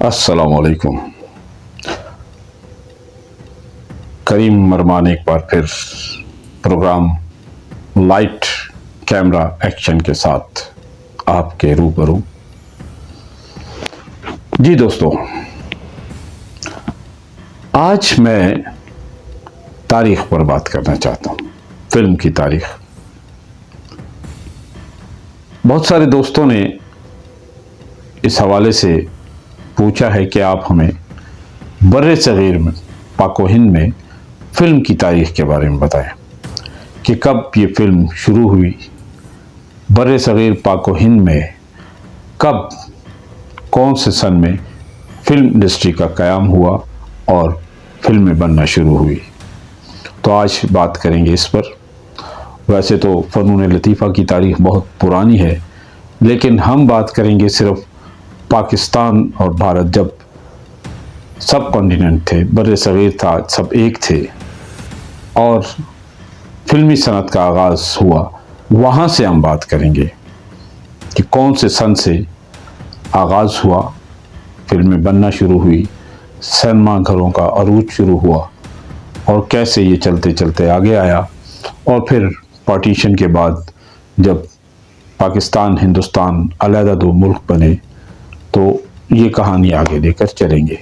अस्सलाम वालेकुम। करीम मरमान एक बार फिर प्रोग्राम लाइट कैमरा एक्शन के साथ आपके रूबरू। जी दोस्तों, आज मैं तारीख पर बात करना चाहता हूँ, फिल्म की तारीख। बहुत सारे दोस्तों ने इस हवाले से पूछा है कि आप हमें बर्रे सगीर में, पाक व हिंद में फिल्म की तारीख के बारे में बताएं कि कब ये फिल्म शुरू हुई, बर्रे सगीर पाक व हिंद में कब, कौन से सन में फिल्म इंडस्ट्री का क़याम हुआ और फिल्में बनना शुरू हुई। तो आज बात करेंगे इस पर। वैसे तो फ़नून लतीफ़ा की तारीख बहुत पुरानी है, लेकिन हम बात करेंगे सिर्फ पाकिस्तान और भारत, जब सब कॉन्टिनेंट थे, बर्रे सगीर था, सब एक थे और फिल्मी सनत का आगाज़ हुआ, वहाँ से हम बात करेंगे कि कौन से सन से आगाज़ हुआ, फिल्में बनना शुरू हुई, सिनेमा घरों का अरूज शुरू हुआ और कैसे ये चलते चलते आगे आया। और फिर पार्टीशन के बाद जब पाकिस्तान हिंदुस्तान अलहदा दो मुल्क बने तो ये कहानी आगे लेकर चलेंगे।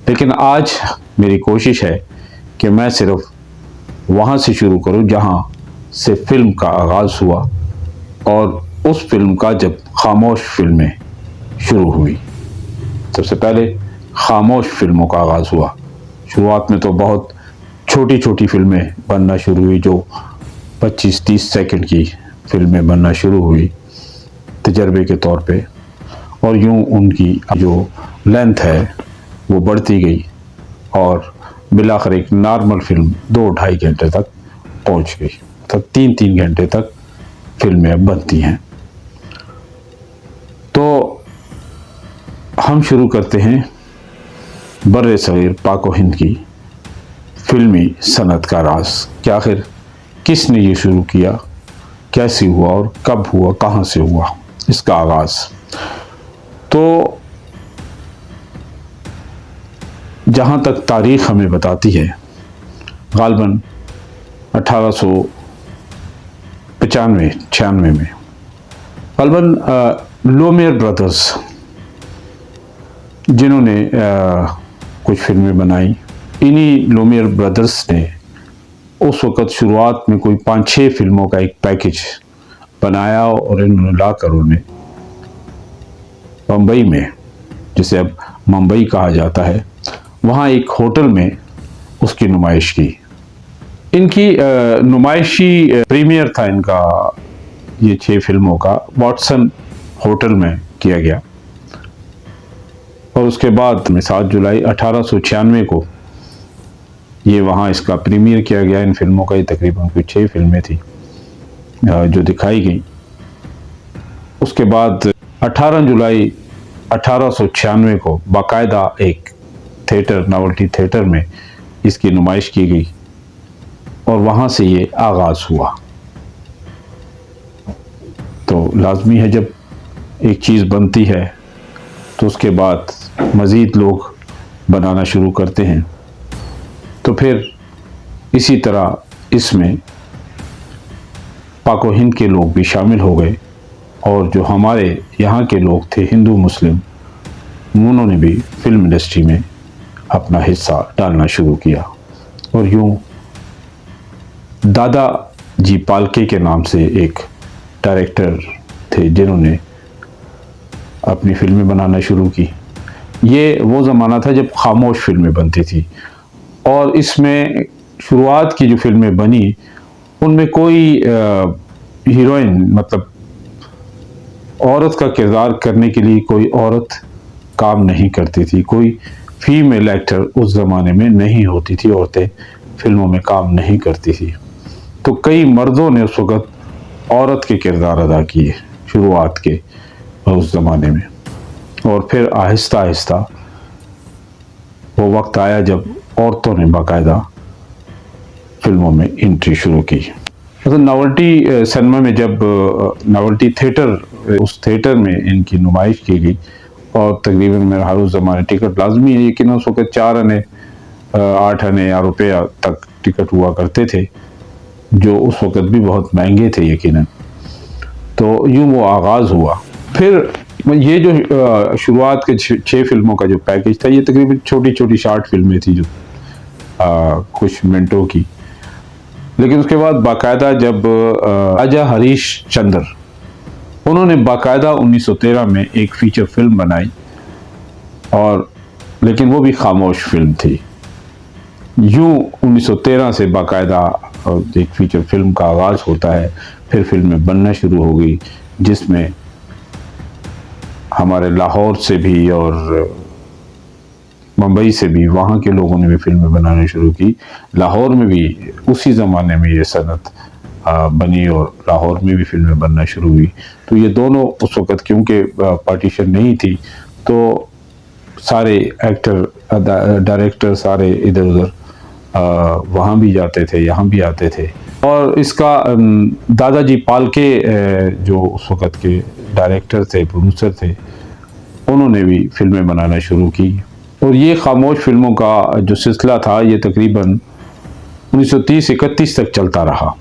लेकिन आज मेरी कोशिश है कि मैं सिर्फ वहाँ से शुरू करूँ जहाँ से फिल्म का आगाज़ हुआ और उस फिल्म का जब खामोश फिल्में शुरू हुई। सबसे पहले खामोश फिल्मों का आगाज़ हुआ। शुरुआत में तो बहुत छोटी छोटी फिल्में बनना शुरू हुई, जो 25-30 सेकंड की फिल्में बनना शुरू हुई तजर्बे के तौर पे, और यूं उनकी जो लेंथ है वो बढ़ती गई और मिलाकर एक नॉर्मल फिल्म 2-2.5 घंटे तक पहुंच गई। तब 3-3 घंटे तक फिल्में अब बनती हैं। तो हम शुरू करते हैं बर्रे सगीर पाक व हिंद की फिल्मी सनत का राज। कि आखिर किसने ये शुरू किया, कैसे हुआ और कब हुआ, कहाँ से हुआ इसका आगाज़। तो जहाँ तक तारीख़ हमें बताती है, ग़ालिबन 1895-96 में ग़ालिबन लूमियर ब्रदर्स, जिन्होंने कुछ फिल्में बनाई, इन्हीं लूमियर ब्रदर्स ने उस वक़्त शुरुआत में कोई 5-6 फिल्मों का एक पैकेज बनाया और इन्होंने लाकर उन्हें बम्बई में, जिसे अब मुंबई कहा जाता है, वहाँ एक होटल में उसकी नुमाइश की। इनकी नुमाइशी प्रीमियर था इनका, ये 6 फिल्मों का, वॉटसन होटल में किया गया। और उसके बाद में 7 जुलाई 1896 को ये वहाँ इसका प्रीमियर किया गया इन फिल्मों का। ये तकरीबन कोई 6 फिल्में थी जो दिखाई गई। उसके बाद 18 जुलाई 1896 को बाकायदा एक थिएटर, नॉवेल्टी थिएटर में इसकी नुमाइश की गई और वहाँ से ये आगाज़ हुआ। तो लाजमी है जब एक चीज़ बनती है तो उसके बाद मज़ीद लोग बनाना शुरू करते हैं। तो फिर इसी तरह इसमें पाक व हिंद के लोग भी शामिल हो गए और जो हमारे यहाँ के लोग थे, हिंदू मुस्लिम, उन्होंने भी फिल्म इंडस्ट्री में अपना हिस्सा डालना शुरू किया। और यूं दादा जी पालके के नाम से एक डायरेक्टर थे जिन्होंने अपनी फिल्में बनाना शुरू की। ये वो ज़माना था जब खामोश फिल्में बनती थी और इसमें शुरुआत की जो फिल्में बनी उनमें कोई हीरोइन, मतलब औरत का किरदार करने के लिए कोई औरत काम नहीं करती थी, कोई फीमेल एक्टर उस ज़माने में नहीं होती थी, औरतें फिल्मों में काम नहीं करती थी। तो कई मर्दों ने उस वक़्त औरत के किरदार अदा किए शुरुआत के उस ज़माने में। और फिर आहिस्ता आहिस्ता वो वक्त आया जब औरतों ने बाकायदा फिल्मों में एंट्री शुरू की। मतलब नॉवेल्टी सिनेमा में जब नॉवेल्टी थिएटर, उस थिएटर में इनकी नुमाइश की गई और तकरीबन मेरा हर उस ज़माने टिकट लाजमी है, लेकिन उस वक्त 4 आने 8 आने या रुपया तक टिकट हुआ करते थे, जो उस वक्त भी बहुत महंगे थे यकीनन। तो यूँ वो आगाज़ हुआ। फिर ये जो शुरुआत के 6 फिल्मों का जो पैकेज था, ये तकरीबन छोटी छोटी शार्ट फिल्में थी जो कुछ मिनटों की। लेकिन उसके बाद बाकायदा जब राजा हरीश चंद्र, उन्होंने बाकायदा 1913 में एक फीचर फिल्म बनाई, और लेकिन वो भी खामोश फिल्म थी। यूँ 1913 से बाकायदा एक फीचर फिल्म का आगाज़ होता है। फिर फिल्में बनना शुरू हो गई, जिसमें हमारे लाहौर से भी और मुंबई से भी, वहाँ के लोगों ने भी फिल्में बनाना शुरू की। लाहौर में भी उसी ज़माने में ये सनत बनी और लाहौर में भी फिल्में बनना शुरू हुई। तो ये दोनों उस वक़्त, क्योंकि पार्टीशन नहीं थी, तो सारे एक्टर डायरेक्टर सारे इधर उधर वहाँ भी जाते थे, यहाँ भी आते थे। और इसका दादाजी पालके जो उस वक़्त के डायरेक्टर थे, प्रोड्यूसर थे, उन्होंने भी फिल्में बनाना शुरू की। और ये खामोश फिल्मों का जो सिलसिला था, ये तकरीबन 1930-31 तक चलता रहा।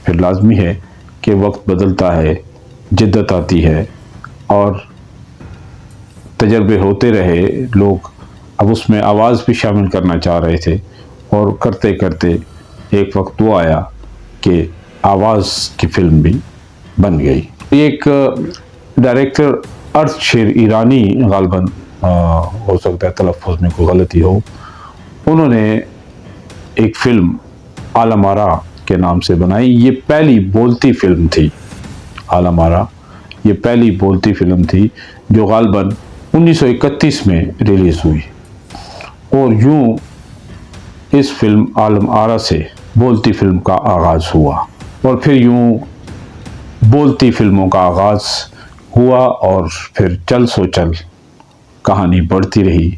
फिर लाजमी है कि वक्त बदलता है, जिद्दत आती है और तजर्बे होते रहे। लोग अब उसमें आवाज़ भी शामिल करना चाह रहे थे, और करते करते एक वक्त वो आया कि आवाज़ की फिल्म भी बन गई। एक डायरेक्टर अर्श शेर ईरानी, गालबन हो सकता है तलफ़्फ़ुज़ में कोई गलती हो, उन्होंने एक फ़िल्म आलम आरा के नाम से बनाई। ये पहली बोलती फ़िल्म थी। आलम आरा ये पहली बोलती फ़िल्म थी जो गालबन 1931 में रिलीज़ हुई। और यूँ इस फिल्म आलम आरा से बोलती फ़िल्म का आगाज़ हुआ, और फिर यूँ बोलती फ़िल्मों का आगाज़ हुआ, और फिर चल सो चल कहानी बढ़ती रही,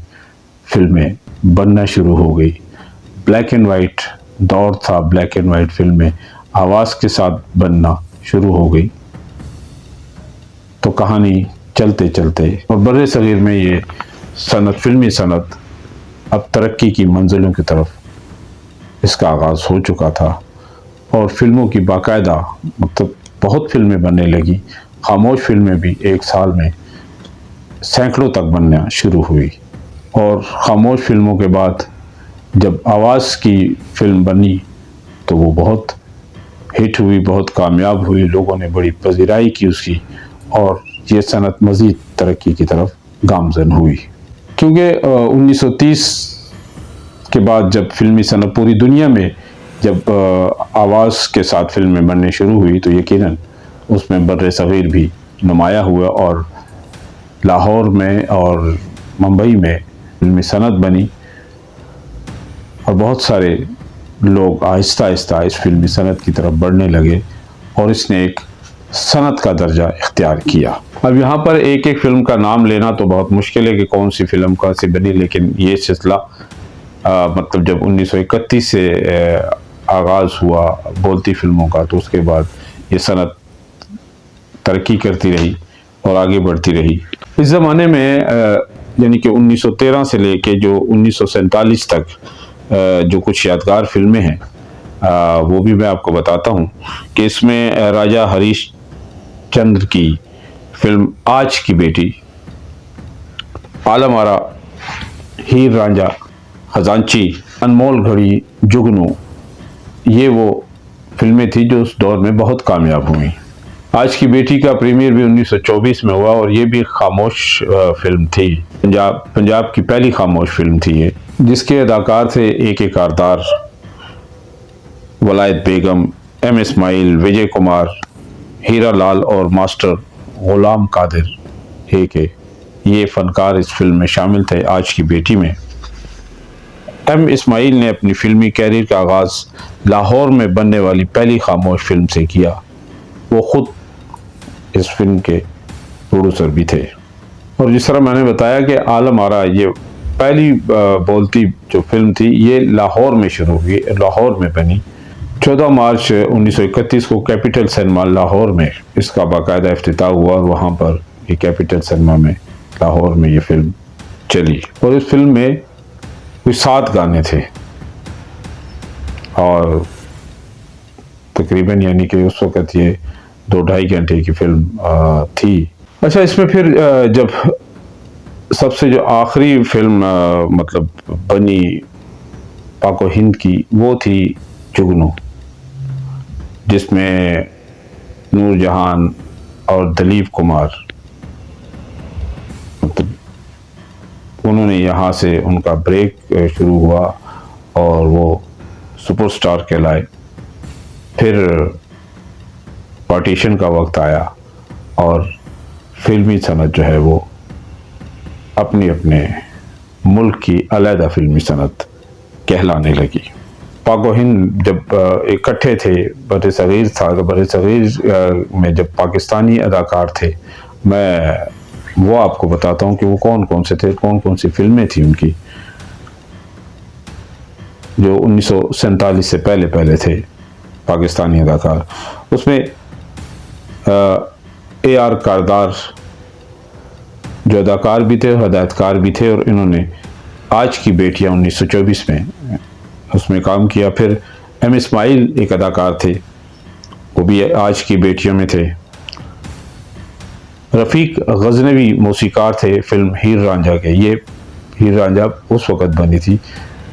फिल्में बनना शुरू हो गई। ब्लैक एंड वाइट दौर था, ब्लैक एंड वाइट फिल्में आवाज़ के साथ बनना शुरू हो गई। तो कहानी चलते चलते और बर्रे सगीर में ये सनत, फिल्मी सनत अब तरक्की की मंजिलों की तरफ इसका आगाज़ हो चुका था, और फिल्मों की बाकायदा मतलब बहुत फिल्में बनने लगी। खामोश फिल्में भी एक साल में सैकड़ों तक बनना शुरू हुई। और खामोश फिल्मों के बाद जब आवाज़ की फिल्म बनी, तो वो बहुत हिट हुई, बहुत कामयाब हुई, लोगों ने बड़ी पज़ीराई की उसकी, और ये सनत मज़ीद तरक्की की तरफ गामज़न हुई। क्योंकि 1930 के बाद जब फिल्मी सनत पूरी दुनिया में जब आवाज़ के साथ फिल्में बनने शुरू हुई, तो यकीनन उसमें बर्रे सगीर भी नुमाया हुआ, और लाहौर में और मुंबई में फिल्मी सनत बनी, और बहुत सारे लोग आहिस्ता आहिस्ता इस फिल्मी सनत की तरफ बढ़ने लगे, और इसने एक सनत का दर्जा इख्तियार किया। अब यहाँ पर एक एक फ़िल्म का नाम लेना तो बहुत मुश्किल है कि कौन सी फ़िल्म कहाँ से बनी, लेकिन ये सिलसिला मतलब जब 1931 से आगाज़ हुआ बोलती फ़िल्मों का, तो उसके बाद ये सनत तरक्की करती रही और आगे बढ़ती रही। इस ज़माने में यानी कि 1913 से लेके जो 1947 तक जो कुछ यादगार फिल्में हैं, वो भी मैं आपको बताता हूँ कि इसमें राजा हरीश चंद्र की फिल्म आज की बेटी, आलम आरा, हीर रांझा, खजांची, अनमोल घड़ी, जुगनू, ये वो फिल्में थी जो उस दौर में बहुत कामयाब हुई। आज की बेटी का प्रीमियर भी 1924 में हुआ, और ये भी खामोश फिल्म थी। पंजाब की पहली खामोश फिल्म थी ये, जिसके अदाकार थे A.K. कारदार, वलायत बेगम, M. इस्माइल, विजय कुमार, हीरा लाल और मास्टर गुलाम कादिर A.K. ये फनकार इस फिल्म में शामिल थे। आज की बेटी में M. इस्माइल ने अपनी फिल्मी कैरियर का आगाज़ लाहौर में बनने वाली पहली खामोश फिल्म से किया। वो खुद इस फिल्म के प्रोड्यूसर भी थे। और जिस तरह मैंने बताया कि आलम आरा ये पहली बोलती जो फिल्म थी, ये लाहौर में शुरू हुई, लाहौर में बनी। 14 मार्च 1931 को कैपिटल सिनेमा लाहौर में इसका बाकायदा इफ्तिताह हुआ, और वहाँ पर ये कैपिटल सिनेमा में लाहौर में ये फिल्म चली। और इस फिल्म में कुछ 7 गाने थे और तकरीबन यानी कि उस वक़्त ये 2-2.5 घंटे की फिल्म थी। अच्छा, इसमें फिर जब सबसे जो आखिरी फिल्म मतलब बनी पाको हिंद की, वो थी जुगनू, जिसमें नूरजहान और दिलीप कुमार, मतलब उन्होंने यहाँ से उनका ब्रेक शुरू हुआ और वो सुपरस्टार कहलाए। फिर पार्टीशन का वक्त आया और फिल्मी सनत जो है वो अपने अपने मुल्क की अलहदा फिल्मी सनत कहलाने लगी। पाको हिंद जब इकट्ठे थे, बर सग़ीर था, तो बर सग़ीर में जब पाकिस्तानी अदाकार थे, मैं वो आपको बताता हूँ कि वो कौन कौन से थे, कौन कौन सी फिल्में थी उनकी जो 1947 से पहले पहले थे पाकिस्तानी अदाकार। उसमें AR कारदार जो अदाकार भी थे, हदायतकार भी थे, और इन्होंने आज की बेटियां 1924 में उसमें काम किया। फिर M इस्माइल एक अदाकार थे, वो भी आज की बेटियों में थे। रफ़ीक गज़नवी मौसीकार थे फिल्म हीर रांझा के। ये हीर रांझा उस वक़्त बनी थी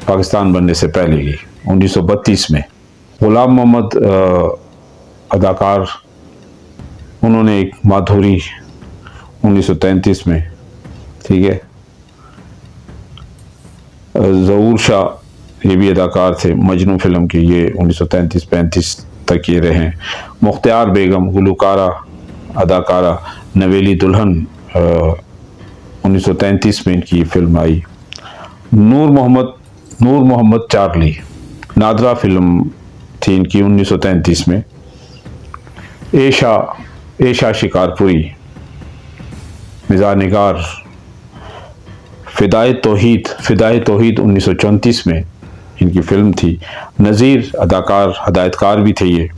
पाकिस्तान बनने से पहले ही, 1932 में। ग़ुलाम मोहम्मद अदाकार, उन्होंने एक माधुरी 1933 में, ठीक है। ज़हूर शाह ये भी अदाकार थे मजनू फिल्म के, ये 1933-35 तक ये रहे। मुख्तियार बेगम गुलकारा अदाकारा, नवेली दुल्हन 1933 में इनकी फिल्म आई। नूर मोहम्मद चार्ली नादरा फिल्म थी इनकी 1933 में। एशा शिकारपुरी, मिज़ार निगार, फ़िदाए तौहीद 1934 में इनकी फिल्म थी। नज़ीर अदाकार हदायतकार भी थे ये।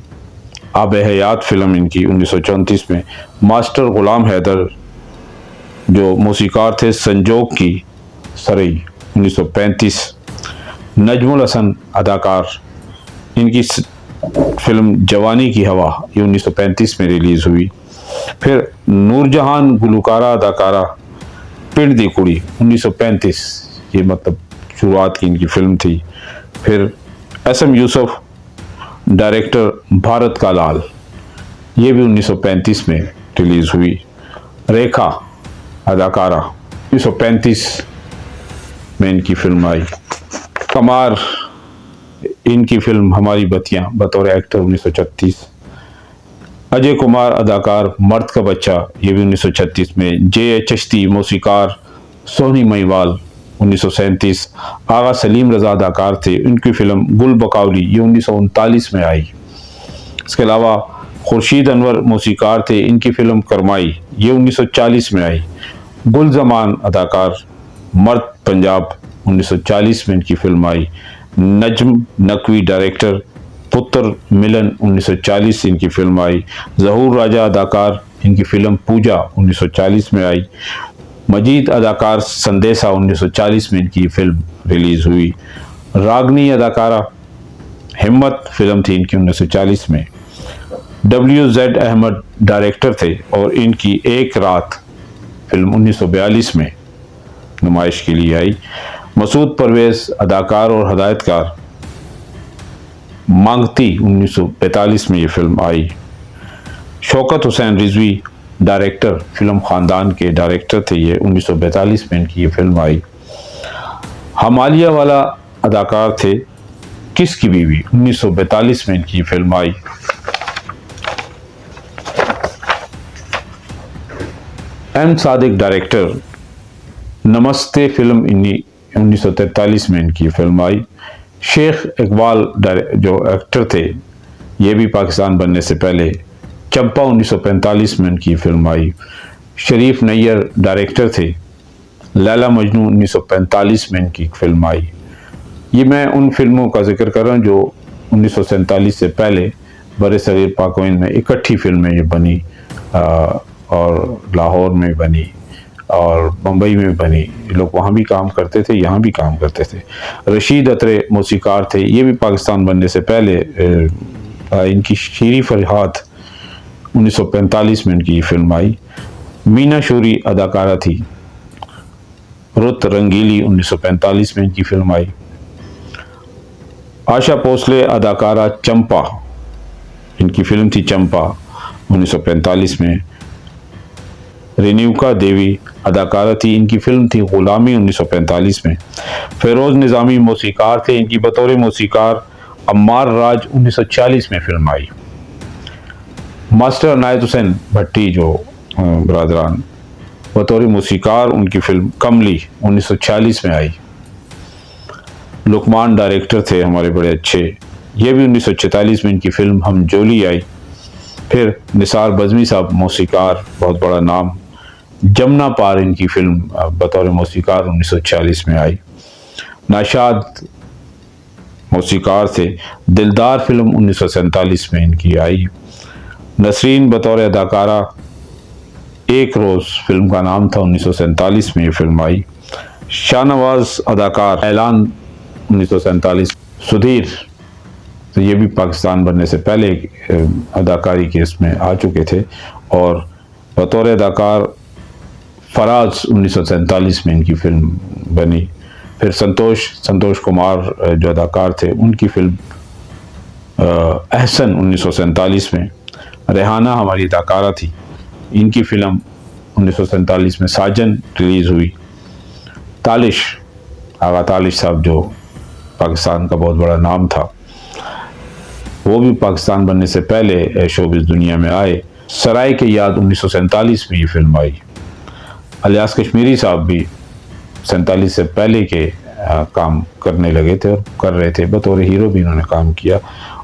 आब हयात फिल्म इनकी 1934 में। मास्टर ग़ुलाम हैदर जो मौसीकार थे संजोग की सरई 1935। नजमुल हसन अदाकार, इनकी फिल्म जवानी की हवा ये 1935 में रिलीज़ हुई। फिर नूरजहान गुलकारा अदाकारा पिंड दी कुड़ी 1935, ये मतलब शुरुआत की इनकी फिल्म थी। फिर SM यूसुफ डायरेक्टर भारत का लाल, ये भी 1935 में रिलीज़ हुई। रेखा अदाकारा 1935 में इनकी फिल्म आई। कमार, इनकी फिल्म हमारी बत्तियां बतौर एक्टर 1936। अजय कुमार अदाकार मर्द का बच्चा, ये भी 1936 में। J.A. चिश्ती मौसीकार सोहनी महिवाल 1937। आगा सलीम रज़ा अदाकार थे, इनकी फिल्म गुल बकावली ये 1939 में आई। इसके अलावा खुर्शीद अनवर मौसीकार थे, इनकी फिल्म करमाई ये 1940 में आई। गुल जमान अदाकार मर्द पंजाब 1940 में इनकी फिल्म आई। नजम नकवी डायरेक्टर पुत्र मिलन 1940 इनकी फिल्म आई। ज़हूर राजा अदाकार, इनकी फिल्म पूजा 1940 में आई। मजीद अदाकार संदेशा 1940 में इनकी फिल्म रिलीज़ हुई। रागनी अदाकारा हिम्मत फिल्म थी इनकी 1940 में। WZ अहमद डायरेक्टर थे और इनकी एक रात फिल्म 1942 में नुमाइश के लिए आई। मसूद परवेज़ अदाकार और हदायतकार, मांगती 1945 में ये फिल्म आई। शौकत हुसैन रिजवी डायरेक्टर, फिल्म ख़ानदान के डायरेक्टर थे ये, 1942 में इनकी ये फिल्म आई। हमालिया वाला अदाकार थे, किसकी बीवी 1942 में इनकी फिल्म आई। M सादिक डायरेक्टर, नमस्ते फिल्म 1943 में इनकी फिल्म आई। शेख इकबाल जो एक्टर थे, ये भी पाकिस्तान बनने से पहले। चंपा 1945 में इनकी फिल्म आई। शरीफ नैयर डायरेक्टर थे। लैला मजनू 1945 में इनकी फिल्म आई। ये मैं उन फिल्मों का जिक्र कर रहा हूँ जो 1947 से पहले बड़े सगीर पाक-ओ-हिंद में इकट्ठी फिल्में ये बनी और लाहौर में बनी और बम्बई में बनी। ये लोग वहाँ भी काम करते थे, यहाँ भी काम करते थे। रशीद अतरे मौसीकार थे, ये भी पाकिस्तान बनने से पहले इनकी शीरी फरियाद 1945 में इनकी फिल्म आई। मीना शूरी अदाकारा थी। रुत रंगीली 1945 में इनकी फिल्म आई। आशा भोसले अदाकारा चंपा, इनकी फिल्म थी चंपा 1945 में। रेणुका देवी अदाकारा थी, इनकी फिल्म थी गुलामी 1945 में। फेरोज निज़ामी मौसीकार थे, इनकी बतौर मौसीकार अम्मार राज 1940 में फिल्म आई। मास्टर अनायत हुसैन भट्टी जो बरदरान, बतौर मौसीकार उनकी फिल्म कमली 1946 में आई। लुकमान डायरेक्टर थे हमारे बड़े अच्छे, ये भी 1946 में इनकी फिल्म हम जोली आई। फिर निसार बज़मी साहब मौसीकार, बहुत बड़ा नाम, जमुना पार इनकी फिल्म बतौर मौसीकार 1946 में आई। नाशाद मौसीकार थे, दिलदार फिल्म 1947 में इनकी आई। नसरीन बतौर अदाकारा, एक रोज़ फिल्म का नाम था, 1947 में ये फिल्म आई। शाहनवाज अदाकार, ऐलान 1947। सुधीर, तो ये भी पाकिस्तान बनने से पहले अदाकारी के इसमें आ चुके थे। और बतौर अदाकार फराज 1947 में इनकी फिल्म बनी। फिर संतोष कुमार जो अदाकार थे, उनकी फिल्म एहसन 1947 में। रेहाना हमारी अदाकारा थी, इनकी फिल्म 1947 में साजन रिलीज़ हुई। तालिश, आगा तालिश साहब जो पाकिस्तान का बहुत बड़ा नाम था, वो भी पाकिस्तान बनने से पहले शोबिज़ दुनिया में आए। सराय के याद 1947 में ये फिल्म आई। अलियास कश्मीरी साहब भी 47 से पहले के काम करने लगे थे और कर रहे थे, बतौर हीरो भी इन्होंने काम किया।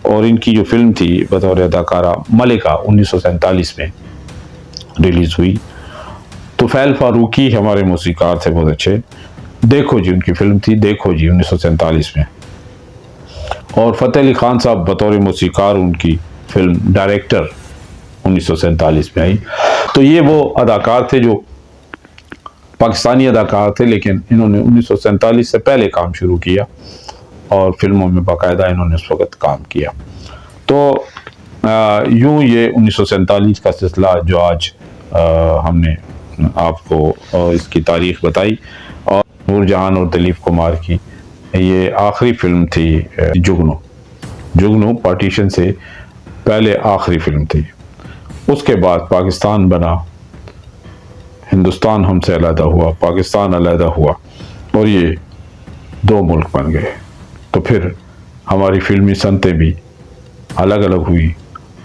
और इनकी जो फिल्म थी बतौर अदाकारा मलिका 1947 में रिलीज़ हुई। तुफैल फारूकी हमारे मौसीकार थे बहुत अच्छे, देखो जी उनकी फिल्म थी देखो जी 1947 में। और फ़तेह अली खान साहब बतौर मौसीकार, उनकी फिल्म डायरेक्टर 1947 में आई। तो ये वो अदाकार थे जो पाकिस्तानी अदाकार थे, लेकिन इन्होंने 1947 से पहले काम शुरू किया और फिल्मों में बाकायदा इन्होंने उस वक़्त काम किया। तो यूँ ये 1947 का सिलसिला जो आज हमने आपको इसकी तारीख़ बताई। और नूरजहान और दिलीप कुमार की ये आखिरी फिल्म थी जुगनू पार्टीशन से पहले आखिरी फिल्म थी। उसके बाद पाकिस्तान बना, हिंदुस्तान हमसे अलहदा हुआ, पाकिस्तान अलहदा हुआ और ये दो मुल्क बन गए। तो फिर हमारी फिल्मी सनतें भी अलग अलग हुई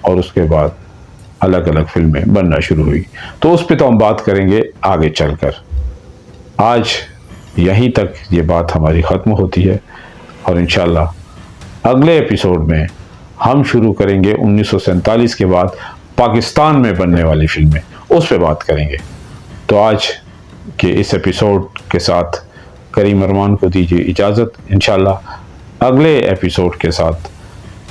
और उसके बाद अलग अलग फिल्में बनना शुरू हुई। तो उस पर तो हम बात करेंगे आगे चलकर। आज यहीं तक ये बात हमारी ख़त्म होती है और इंशाअल्लाह अगले एपिसोड में हम शुरू करेंगे 1947 के बाद पाकिस्तान में बनने वाली फिल्में, उस पर बात करेंगे। तो आज के इस एपिसोड के साथ करीम अरमान को दीजिए इजाज़त। इंशाअल्लाह अगले एपिसोड के साथ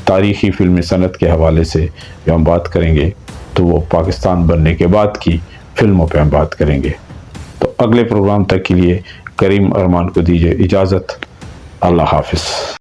तारीख़ी फिल्मी सनत के हवाले से जो हम बात करेंगे, तो वो पाकिस्तान बनने के बाद की फ़िल्मों पे हम बात करेंगे। तो अगले प्रोग्राम तक के लिए करीम अरमान को दीजिए इजाज़त। अल्लाह हाफ़िज़।